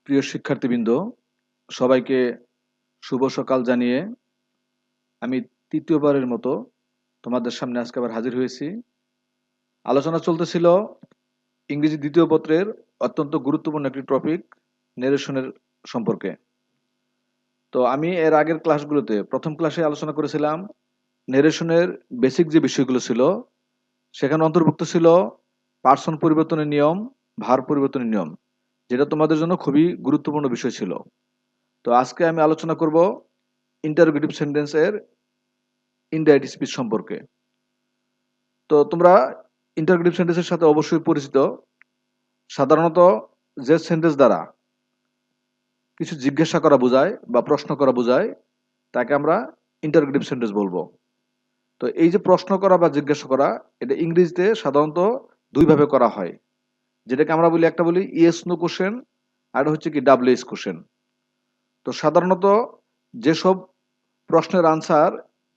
প্রিয় শিক্ষার্থীবৃন্দ, সবাইকে শুভ সকাল জানিয়ে আমি তৃতীয়বারের মতো তোমাদের সামনে আজকে আবার হাজির হয়েছি। আলোচনা চলতেছিল ইংরেজি দ্বিতীয় পত্রের অত্যন্ত গুরুত্বপূর্ণ একটি টপিক, নেরেশনের সম্পর্কে। তো আমি এর আগের ক্লাসগুলোতে প্রথম ক্লাসে আলোচনা করেছিলাম নেরেশনের বেসিক যে বিষয়গুলো ছিল, সেখানে অন্তর্ভুক্ত ছিল পার্সন পরিবর্তনের নিয়ম, ভার পরিবর্তনের নিয়ম, যেটা তোমাদের জন্য খুবই গুরুত্বপূর্ণ বিষয় ছিল। তো আজকে আমি আলোচনা করব ইন্টারোগেটিভ সেন্টেন্সের ইনডাইরেক্ট স্পিচ সম্পর্কে। তো তোমরা ইন্টারোগেটিভ সেন্টেন্সের সাথে অবশ্যই পরিচিত। সাধারণত যে সেন্টেন্স দ্বারা কিছু জিজ্ঞাসা করা বোঝায় বা প্রশ্ন করা বোঝায় তাকে আমরা ইন্টারোগেটিভ সেন্টেন্স বলবো। তো এই যে প্রশ্ন করা বা জিজ্ঞাসা করা, এটা ইংরেজিতে সাধারণত দুইভাবে করা হয়, যেটাকে আমরা বলি, একটা বলি ইয়েস নো কোশ্চেন, আর হচ্ছে কি ডাব্লিউএস কোশ্চেন। তো সাধারণত যেসব প্রশ্নের আনসার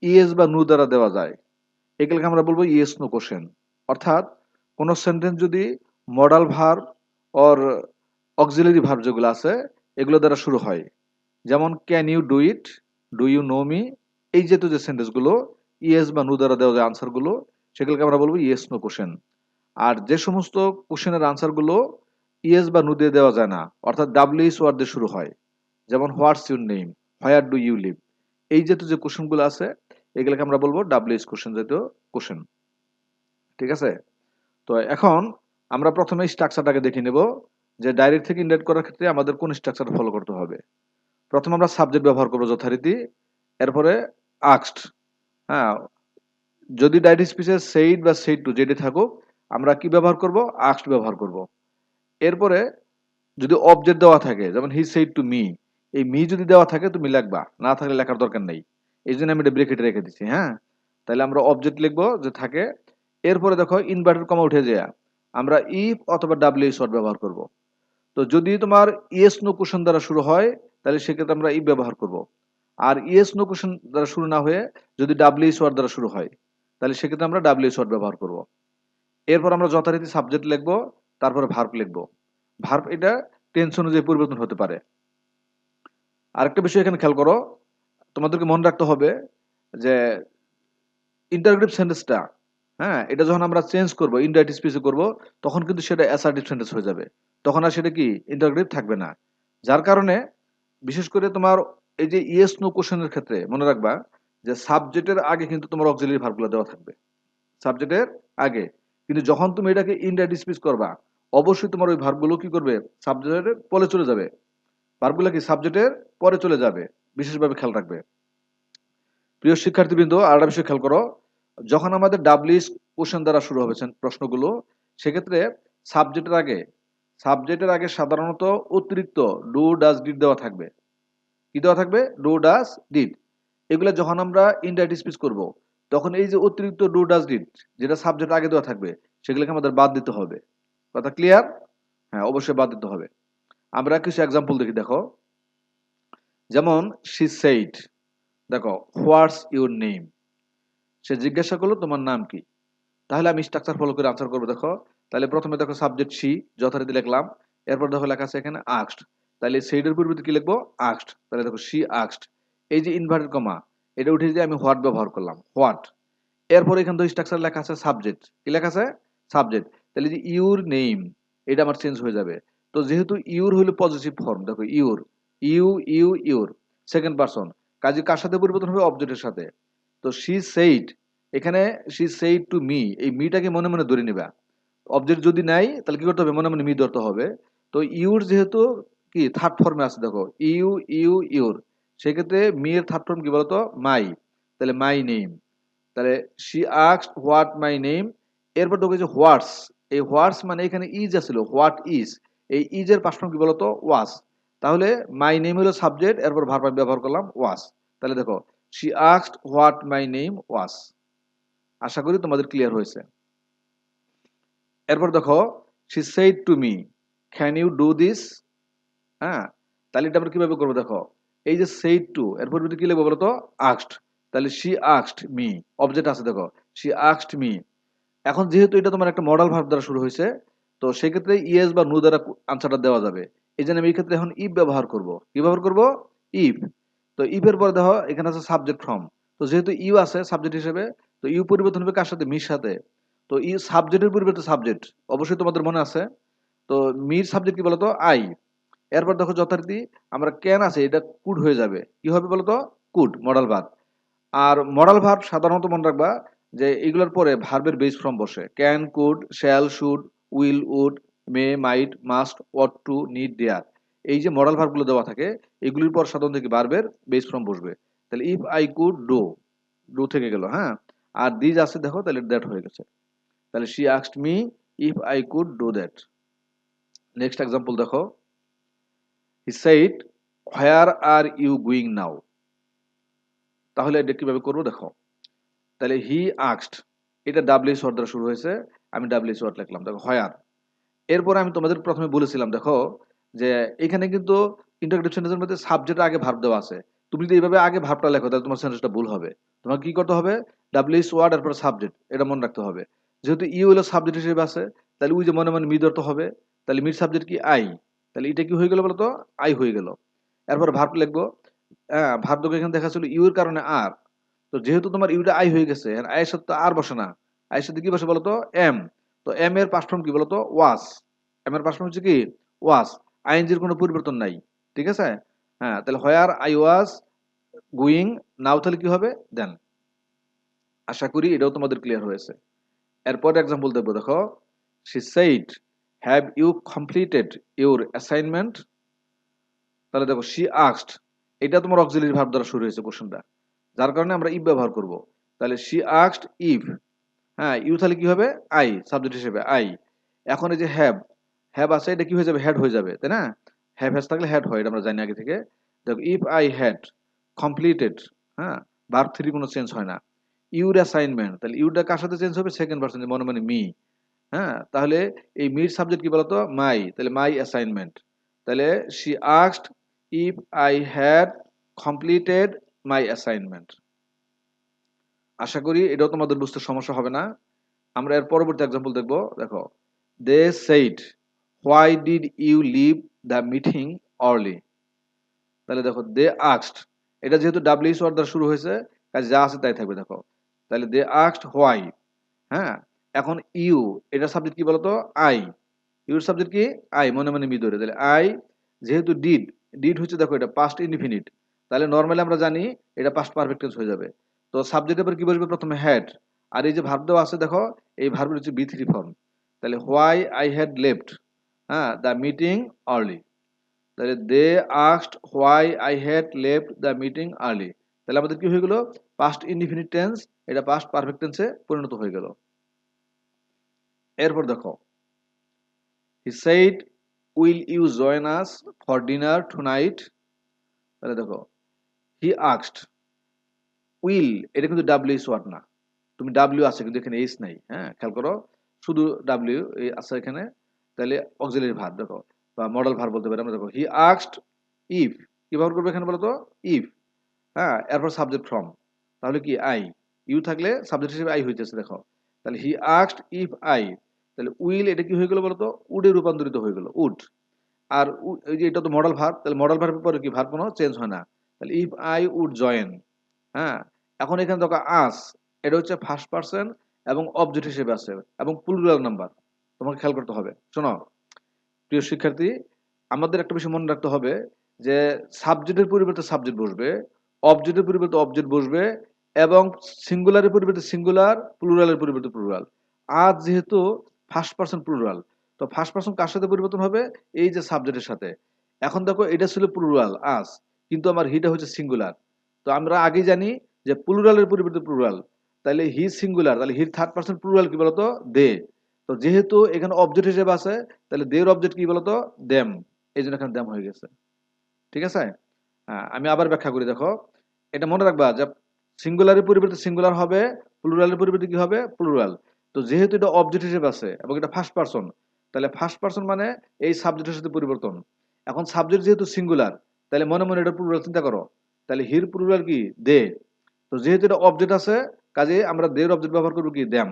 ইয়েস বা নো দ্বারা দেওয়া যায়, এগুলোকে আমরা বলবো ইয়েস নো কোশ্চেন। অর্থাৎ কোনো সেন্টেন্স যদি modal verb or auxiliary verb যেগুলো আছে এগুলো দ্বারা শুরু হয়, যেমন can you do it, do you know me, এই জাতীয় যে সেন্টেন্সগুলো ইয়েস বা নো দ্বারা দেওয়া যে আনসারগুলো, সেগুলোকে আমরা বলবো ইয়েস নো কোশ্চেন। আর যে সমস্ত কোশ্চেনের আনসারগুলো ইয়েস বা নো দিয়ে দেওয়া যায় না, অর্থাৎ ডাব্লিউএস ওয়ার্ড দিয়ে শুরু হয়, যেমন what's your name, where do you live, এই জাতীয় যে কোশ্চেনগুলো আছে এগুলোকে আমরা বলবো ডাব্লিউএস কোশ্চেন জাতীয় কোশ্চেন। ঠিক আছে? তো এখন আমরা প্রথমে স্ট্রাকচারটাকে দেখে নেব যে ডাইরেক্ট থেকে ইনডাইরেক্ট করার ক্ষেত্রে আমাদের কোন স্ট্রাকচার ফলো করতে হবে। প্রথমে আমরা সাবজেক্ট ব্যবহার করবো যথারীতি, এরপরে আস্কড। হ্যাঁ, যদি ডাইরেক্ট স্পিচে সেইড বা সেইড টু যেটি থাকুক, আমরা কি ব্যবহার করব? আস্কড ব্যবহার করব। এরপরে যদি অবজেক্ট দেওয়া থাকে, যেমন হি সেইড টু মি, এই মি যদি দেওয়া থাকে তুমি লিখবা, না থাকলে লেখার দরকার নেই। এই জন্য আমি এটা ব্রেকেটে রেখে দিচ্ছি। হ্যাঁ, তাহলে আমরা অবজেক্ট লিখবো যে থাকে। এরপরে দেখো ইনভার্টেড কমা উঠে যায়, আমরা ইফ অথবা ডাব্লিউ শর্ট ব্যবহার করব। তো যদি তোমার ইয়েস নো কোশ্চেন দ্বারা শুরু হয়, তাহলে সেক্ষেত্রে আমরা ইফ ব্যবহার করব। আর ইয়েস নো কোশ্চেন দ্বারা শুরু না হয়ে যদি ডাব্লিউ শর্ট দ্বারা শুরু হয়, তাহলে সেক্ষেত্রে আমরা ডাব্লিউ শর্ট ব্যবহার করব। এরপর আমরা যথারীতি সাবজেক্ট লিখবো, তারপরে ভার্ব লিখবো। ভার্ব এটা টেন্স অনুযায়ী পরিবর্তন হতে পারে। আরেকটা বিষয় এখানে খেয়াল করো, তোমাদেরকে মনে রাখতে হবে যে ইন্টারোগেটিভ সেন্টেন্সটা, হ্যাঁ, এটা যখন আমরা চেঞ্জ করব, ইনডাইরেক্ট স্পিচে করব, তখন কিন্তু সেটা অ্যাসার্টিভ সেন্টেন্স হয়ে যাবে। তখন আর সেটা কি ইন্টারোগেটিভ থাকবে না। যার কারণে বিশেষ করে তোমার এই যে ইয়েস নো কোশ্চেনের ক্ষেত্রে মনে রাখবা যে সাবজেক্টের আগে কিন্তু তোমার অক্সিলারি ভার্বগুলো দেওয়া থাকবে, সাবজেক্টের আগে। কিন্তু যখন তুমি এটাকে ইনডাইরেক্ট স্পিচ করবা, অবশ্যই তোমার ওই ভার্বগুলো কি করবে? সাবজেক্টের পরে চলে যাবে। ভার্বগুলো কি সাবজেক্টের পরে চলে যাবে, বিশেষভাবে খেয়াল রাখবে। প্রিয় শিক্ষার্থীবৃন্দ, আর একটা বিষয় খেয়াল করো, যখন আমাদের ডাব্লিউএস কোশ্চেন দ্বারা শুরু হবে প্রশ্নগুলো, সেক্ষেত্রে সাবজেক্টের আগে সাবজেক্টের আগে সাধারণত অতিরিক্ত ডু ডাজ ডিড দেওয়া থাকবে। কি দেওয়া থাকবে? Do does did. এগুলো যখন আমরা ইনডাইরেক্ট স্পিচ করব, তখন এই যে অতিরিক্ত ডু ডাজ ডিড যেটা সাবজেক্ট আগে দেওয়া থাকবে, সেগুলোকে আমাদের বাদ দিতে হবে। কথা ক্লিয়ার? হ্যাঁ, অবশ্যই বাদ দিতে হবে। আমরা কিছু এক্সাম্পল দেখি, দেখো। যেমন শি সেইড, দেখো হোয়াটস ইউর নেম, সে জিজ্ঞাসা করলো তোমার নাম কি। তাহলে আমি স্ট্রাকচার ফলো করে আনসার করবো, দেখো। তাহলে প্রথমে দেখো সাবজেক্ট শি, যথারীতি লিখলাম। এরপর দেখো লেখা আছে এখানে আস্কড, তাহলে সেইডের পরিবর্তে কি লিখবো? আস্কড। তাহলে দেখো শি আস্কড, এই যে ইনভার্টেড কমা, এটা উঠে দিয়ে আমি হোয়াট ব্যবহার করলাম, হোয়াট। এরপর এখানে তো স্ট্রাকচার লেখা আছে সাবজেক্ট, কি লেখা আছে? সাবজেক্ট। তাহলে যে ইউর নেম, এটা আমার চেঞ্জ হয়ে যাবে। তো যেহেতু ইউর হলো পজিটিভ ফর্ম, দেখো your, you you your, second person, কাজে কার সাথে পরিবর্তন হবে? অবজেক্টের সাথে। তো শি সেইড, এখানে শি সেইড টু মি, এই মিটাকে মনে মনে ধরে নিবা। অবজেক্ট যদি নাই তাহলে কি করতে হবে? মনে মনে মি ধরতে হবে। তো ইউর যেহেতু কি থার্ড ফর্মে আছে, দেখো ইউ ইউ ইউর, সেক্ষেত্রে মি এর থার্ড ফর্ম কি বলতো? মাই। তাহলে মাই নেম। তাহলে she asked what my name. এরপর দেখো যে হোয়াটস, এই হোয়াটস মানে এখানে ইজ আছিল, হোয়াট ইজ, এই ইজ এর পাস্ট ফর্ম কি বলতো? ওয়াজ। তাহলে মাই নেম হলো সাবজেক্ট, এরপর ভার্ব আমি ব্যবহার করলাম ওয়াজ। তাহলে দেখো she asked what my name was. আশা করি তোমাদের ক্লিয়ার হয়েছে। এরপর দেখো she said to me can you do this. হ্যাঁ, তাহলে এটা আমরা কিভাবে করবো? দেখো এই যে সেইড টু, এরপর কি লিখবো বলতো? আস্কড। তাহলে শি আস্কড মি, অবজেক্ট আছে, দেখো শি আস্কড মি। এখন যেহেতু এটা তোমার একটা মডাল ভার্ব দ্বারা শুরু হয়েছে, তো সেক্ষেত্রে ইয়েস বা নো দ্বারা আনসারটা দেওয়া যাবে। এই জন্য আমি এই ক্ষেত্রে এখন ইফ ব্যবহার করব। কি ব্যবহার করব? ইফ। তো ইফের পরে দেখো এখানে আছে সাবজেক্ট ফ্রম। তো যেহেতু ইউ আছে সাবজেক্ট হিসেবে, তো ইউ পরিবর্তন হবে কার সাথে? মির সাথে। তো ই সাবজেক্টের পরিবর্তে সাবজেক্ট, অবশ্যই তোমাদের মনে আছে। তো মির সাবজেক্ট কি বলতো? আই। এরপর দেখো যথারীতি আমরা ক্যান আছে, এটা কুড হয়ে যাবে। কি হবে বলতো? Could, modal verb. আর মডাল ভার্ব সাধারণত মনে রাখবা যে এগুলোর পরে ভার্বের বেস ফর্ম বসে। Can, could, shall, should, will, would, may, might, must, ought to, need, dare. এই যে মডাল ভার্বগুলো দেওয়া থাকে, এগুলির পর সাধারণত কি ভার্বের বেস ফর্ম বসবে। তাহলে if I could do, do থেকে গেল, হ্যাঁ। আর দিজ আছে দেখো, তাহলে দ্যাট হয়ে গেছে। তাহলে she asked me if I could do that. Next example দেখো, he said where are you going now. তাহলে এটা কিভাবে করবো দেখো। তাহলে হি আস্কড, এটা ডাব্লিউএস ওয়ার্ড দ্বারা শুরু হয়েছে, আমি ডাব্লিউএস ওয়ার্ড লিখলাম। দেখো হোয়ার। এরপরে আমি তোমাদের প্রথমে বলেছিলাম দেখো যে এখানে কিন্তু ইন্টারোগেটিভ সেন্টেন্সের মধ্যে সাবজেক্টের আগে ভার্ব দেওয়া আছে। তুমি যদি এইভাবে আগে ভার্বটা লেখো তাহলে তোমার সেন্টেন্সটা ভুল হবে। তোমাকে কি করতে হবে? ডাব্লিউএস ওয়ার্ড এরপর সাবজেক্ট, এটা মনে রাখতে হবে। যেহেতু ইউ হলো সাবজেক্ট হিসেবে আছে, তাহলে ওই যে মনে মনে মি ধরতে হবে। তাহলে মির সাবজেক্ট কি? আই। তাহলে এটা কি হয়ে গেল বলতো? আই হয়ে গেল। এরপর ভার্ব লিখবো। হ্যাঁ, ভার্ব দেখো এখানে দেখা ছিল ইউ এর কারণে আর। তো যেহেতু তোমার ইউটা আই হয়ে গেছে, আয়ের সাথে তো আর বসে না। আয়ের সাথে কি বসে বলতো? এম। তো এম এর পাস্ট ফর্ম কি বলতো? ওয়াজ। এম এর পাস্ট ফর্ম হচ্ছে কি? ওয়াজ। আইএনজির কোনো পরিবর্তন নাই। ঠিক আছে? হ্যাঁ, তাহলে where I was going now, তাহলে কি হবে? দেন। আশা করি এটাও তোমাদের ক্লিয়ার হয়েছে। এরপর এক্সাম্পল দেখবো দেখো, she said have you completed your assignment. তাহলে দেখো শি আস্কড, এটা তোমার অক্সিলারি ভার্ব দ্বারা শুরু হয়েছে কোশ্চেনটা, যার কারণে আমরা ইফ ব্যবহার করব। তাহলে শি আস্কড ইফ, হ্যাঁ ইউ তাহলে কি হবে? আই, সাবজেক্ট হিসেবে আই। এখন এই যে হ্যাভ, হ্যাভ আছে, এটা কি হয়ে যাবে? হ্যাড হয়ে যাবে, তাই না? হ্যাভ হ্যাজ থাকলে হ্যাড হয়, এটা আমরা জানি আগে থেকে। দেখো ইফ আই হ্যাড কমপ্লিটেড, হ্যাঁ, ভার্ব থ্রি কোনো চেঞ্জ হয় না। ইউর অ্যাসাইনমেন্ট, তাহলে ইউটা কার সাথে চেঞ্জ হবে? সেকেন্ড পারসন, মনে মনে মি। হ্যাঁ, তাহলে এই মির সাবজেক্ট কি বলতো? মাই। তাহলে মাই অ্যাসাইনমেন্ট। তাহলে she asked if I had completed my assignment. আশা করি এটাও তোমাদের বুঝতে সমস্যা হবে না। আমরা এর পরবর্তী এক্সাম্পল দেখবো। দেখো, they said why did you leave the meeting early. তাহলে দেখো দে আস্কড, এটা যেহেতু ডাব্লিউএস ওয়ার্ড দ্বারা শুরু হয়েছে, কাজে যা আছে তাই থাকবে। দেখো তাহলে দে আস্কড হোয়াই, হ্যাঁ। এখন ইউ, এটা সাবজেক্ট কি বলতো? আই। ইউর সাবজেক্ট কি? আই, মনে মনে মি ধরে। তাহলে আই, যেহেতু ডিড, ডিড হচ্ছে দেখো এটা পাস্ট ইনডিফিনিট, তাহলে নর্মালি আমরা জানি এটা পাস্ট পারফেক্ট টেন্স হয়ে যাবে। তো সাবজেক্টের পর কি বসবে? প্রথমে হ্যাড। আর এই যে ভার্ব দেওয়া আছে দেখো, এই ভার্বের হচ্ছে বি থ্রি ফর্ম। তাহলে হোয়াই আই হ্যাড লেফট, হ্যাঁ, দ্য মিটিং আর্লি। তাহলে they asked why I had left the meeting early. তাহলে আমাদের কি হয়ে গেল? পাস্ট ইনডিফিনিট টেন্স, এটা পাস্ট পারফেক্ট টেন্সে পরিণত হয়ে গেল। এরপর দেখো, he said will you join us for dinner tonight. তাহলে দেখো হি আস্কড, উইল, এটা কিন্তু ডাব্লিউএস ওয়ার্ড না। তুমি ডাব্লিউ আছে কিন্তু এখানে এইচ নাই, হ্যাঁ, খেয়াল করো, শুধু ডাব্লিউ আছে এখানে। তাহলে অক্সিলারি ভার্ব দেখো, বা মডেল ভার্ব বলতে পারি আমরা। দেখো হি আস্কড ইফ, কি ব্যবহার করবে এখানে বলো তো? ইফ, হ্যাঁ, এরপর সাবজেক্ট ফ্রম, তাহলে কি? আই। ইউ থাকলে সাবজেক্ট হিসেবে আই হইতেছে দেখো। তাহলে হি আস্কড ইফ আই, তাহলে উইল এটা কি হয়ে গেল বলতো? উডে রূপান্তরিত হয়ে গেল, উড। আর এই যে এটা তো মডেল ভার্ব, তাহলে মডেল ভার্বের পরে কি ভার্ব কোনো চেঞ্জ হয় না। তাহলে ইফ আই উড জয়েন, হ্যাঁ। এখন এখানে দেখো আস, এটা হচ্ছে ফার্স্ট পারসন এবং অবজেক্ট হিসেবে আছে এবং প্লুরাল নাম্বার। তোমাকে খেয়াল করতে হবে। শোনো প্রিয় শিক্ষার্থী, আমাদের একটা বিষয় মনে রাখতে হবে যে সাবজেক্টের পরিবর্তে সাবজেক্ট বসবে, অবজেক্টের পরিবর্তে অবজেক্ট বসবে, এবং সিঙ্গুলারের পরিবর্তে সিঙ্গুলার, প্লুরালের পরিবর্তে প্লুরাল। আজ যেহেতু ফার্স্ট পারসন প্লুরাল, তো ফার্স্ট পারসন কার সাথে পরিবর্তন হবে? এই যে সাবজেক্টের সাথে। এখন দেখো এটা ছিল প্লুরাল আজ, কিন্তু আমার হিটা হচ্ছে সিঙ্গুলার। তো আমরা আগেই জানি যে প্লুরালের পরিবর্তে প্লুরাল, তাহলে হি সিঙ্গুলার, তাহলে হির থার্ড পারসন প্লুরাল কি বলতো? দে। তো যেহেতু এখানে অবজেক্ট হিসেবে আছে, তাহলে দের অবজেক্ট কি বলতো? দেম। এই জন্য এখানে দেম হয়ে গেছে। ঠিক আছে? হ্যাঁ, আমি আবার ব্যাখ্যা করি দেখো, এটা মনে রাখবা যে সিঙ্গুলারের পরিবর্তে সিঙ্গুলার হবে, প্লুরালের পরিবর্তে কি হবে? প্লুরাল। তো যেহেতু এটা অবজেক্ট হিসেবে আছে এবং এটা ফার্স্ট পারসন, তাহলে ফার্স্ট পারসন মানে এই সাবজেক্টের সাথে পরিবর্তন। এখন সাবজেক্ট যেহেতু সিঙ্গুলার, তাহলে মনে মনে এটা প্লুরাল চিন্তা করো। তাহলে হির প্লুরাল কি? দে। তো যেহেতু এটা অবজেক্ট আছে, কাজে আমরা দের অবজেক্ট ব্যবহার করবো কি? দেম।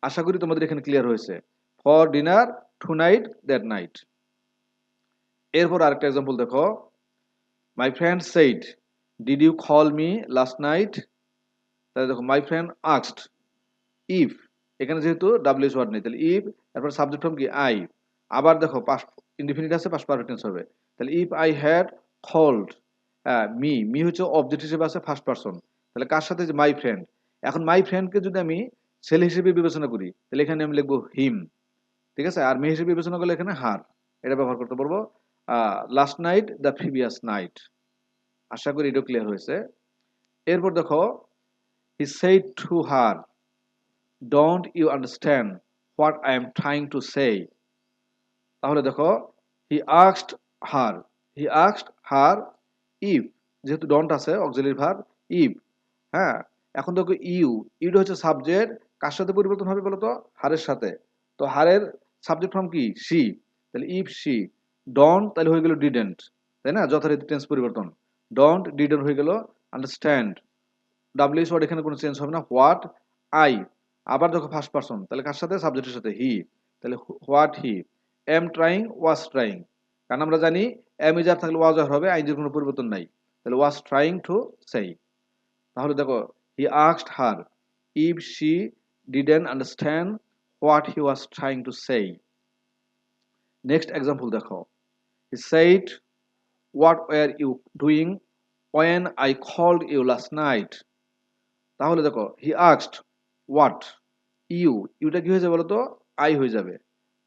আশা করি তোমাদের এখানে ক্লিয়ার হয়েছে। For dinner tonight that night. এরপর আরেকটা এক্সাম্পল দেখো, my friend said did you call me last night. তাহলে দেখো মাই ফ্রেন্ড আস্কড, ইফ, এখানে যেহেতু ডাব্লিউএস ওয়ার্ড নেই তাহলে ইফ, তারপর সাবজেক্ট ফর্ম কি আই, আবার দেখো পাস্ট ইনডিফিনিট আছে, পাস্ট পারফেক্ট টেন্স হবে। তাহলে if I had called me, me হচ্ছে অবজেক্ট হিসেবে আছে ফার্স্ট পারসন, তাহলে কার সাথে, যে মাই ফ্রেন্ড। এখন মাই ফ্রেন্ডকে যদি আমি ছেলে হিসেবে বিবেচনা করি তাহলে এখানে আমি লিখবো হিম, ঠিক আছে। আর মেয়ে হিসেবে বিবেচনা করলে এখানে হার, এটা ব্যবহার করতে পারবো। Last night, the previous night. আশা করি এটা ক্লিয়ার হয়েছে। এরপর দেখো, he said to her, don't you understand what I am trying to say. তাহলে দেখো, he asked her, he asked her if, যেহেতু ডোন্ট আছে অক্সিলারি ভার্ব ইফ, হ্যাঁ। এখন দেখো ইউ, ইউটা হচ্ছে সাবজেক্ট, কার সাথে পরিবর্তন হবে বলতো, হারের সাথে। তো হারের সাবজেক্ট ফর্ম কি, সি, তাহলে ইফ সি ডোন্ট, তাহলে হয়ে গেল ডিডেন্ট, তাই না, যথারীতি টেন্স পরিবর্তন। ডোন্ট ডিডেন্ট হয়ে গেল আন্ডারস্ট্যান্ড, ডাব্লিউএস ওয়ার্ড এখানে কোনো চেঞ্জ হবে না, হোয়াট আই, আবার দেখো ফার্স্ট পারসন, তাহলে কার সাথে, সাবজেক্টের সাথে হি, তাহলে what he, am trying was trying, কারণ আমরা জানি এম ইজ আর থাকলে ওয়াজ আর হবে, আইনজির কোনো পরিবর্তন নাই, তাহলে ওয়াজ ট্রাইং টু সেই। তাহলে দেখো, he asked her if she didn't understand what he was trying to say. Next example দেখো, he said what were you doing when I called you last night. তাহলে দেখো, হি আস্কড হোয়াট, ইউ, ইউটা কি হয়ে যাবে বলতো, I হয়ে যাবে,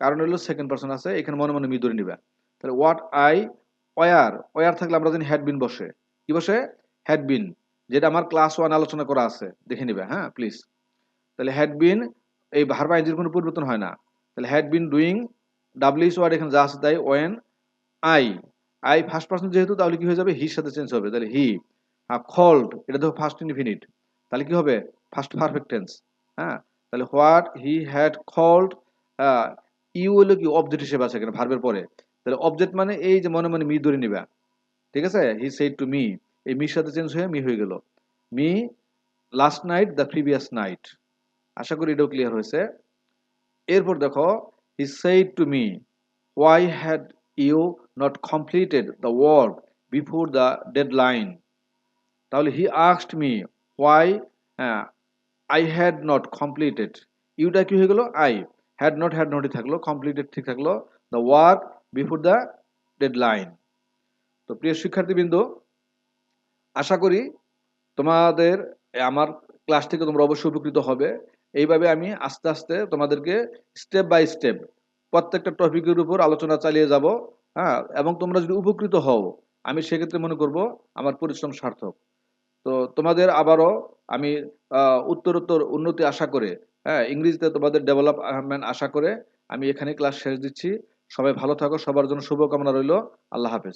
কারণ হলো সেকেন্ড পারসন আছে, এখানে মনে মনে মি ধরে নিবে। তাহলে হোয়াট আই, ওয়ার, ওয়ার থাকলে আমরা জানি হ্যাড বিন বসে, কি বসে, হ্যাড বিন, যেটা আমার ক্লাস ওয়ান আলোচনা করা আছে, দেখে নিবে হ্যাঁ প্লিজ। তাহলে হ্যাড বিন, এই ভার্ব আইনজির কোনো পরিবর্তন হয় না, তাহলে had been doing, WS word এখানে যা আছে তাই, when I, I first person যেহেতু, তাহলে কি হয়ে যাবে, হির সাথে চেঞ্জ হবে, তাহলে হি। কল্ড, এটা দেখো ফার্স্ট ইনডিফিনিট, তাহলে কি হবে, ফার্স্ট পারফেক্ট টেন্স, হ্যাঁ। তাহলে what he had called, you হলো কি অবজেক্ট হিসেবে আছে এখানে ভার্বের পরে, তাহলে অবজেক্ট মানে এই যে মনে মনে মি ধরে নিবা, ঠিক আছে। হি সেড টু মি, এই মির সাথে চেঞ্জ হয়ে মি হয়ে গেল, me last night, the previous night. আশা করি এটাও ক্লিয়ার হয়েছে। এরপর দেখো, he said to me why had you not completed the work before the deadline. তাহলে he asked me why I had not completed, ইউটা কি হয়ে গেল, আই, হ্যাড নটই থাকলো, কমপ্লিটেড ঠিক থাকলো, the work before the deadline. তো প্রিয় শিক্ষার্থীবৃন্দ, আশা করি তোমাদের আমার ক্লাস থেকে তোমরা অবশ্যই উপকৃত হবে। এইভাবে আমি আস্তে আস্তে তোমাদেরকে স্টেপ বাই স্টেপ প্রত্যেকটা টপিকের উপর আলোচনা চালিয়ে যাব, হ্যাঁ। এবং তোমরা যদি উপকৃত হও, আমি সেক্ষেত্রে মনে করব আমার পরিশ্রম সার্থক। তো তোমাদের আবারও আমি উত্তরোত্তর উন্নতি আশা করে, হ্যাঁ, ইংরেজিতে তোমাদের ডেভেলপমেন্ট আশা করে আমি এখানে ক্লাস শেষ দিচ্ছি। সবাই ভালো থাকো, সবার জন্য শুভকামনা রইল। আল্লাহ হাফেজ।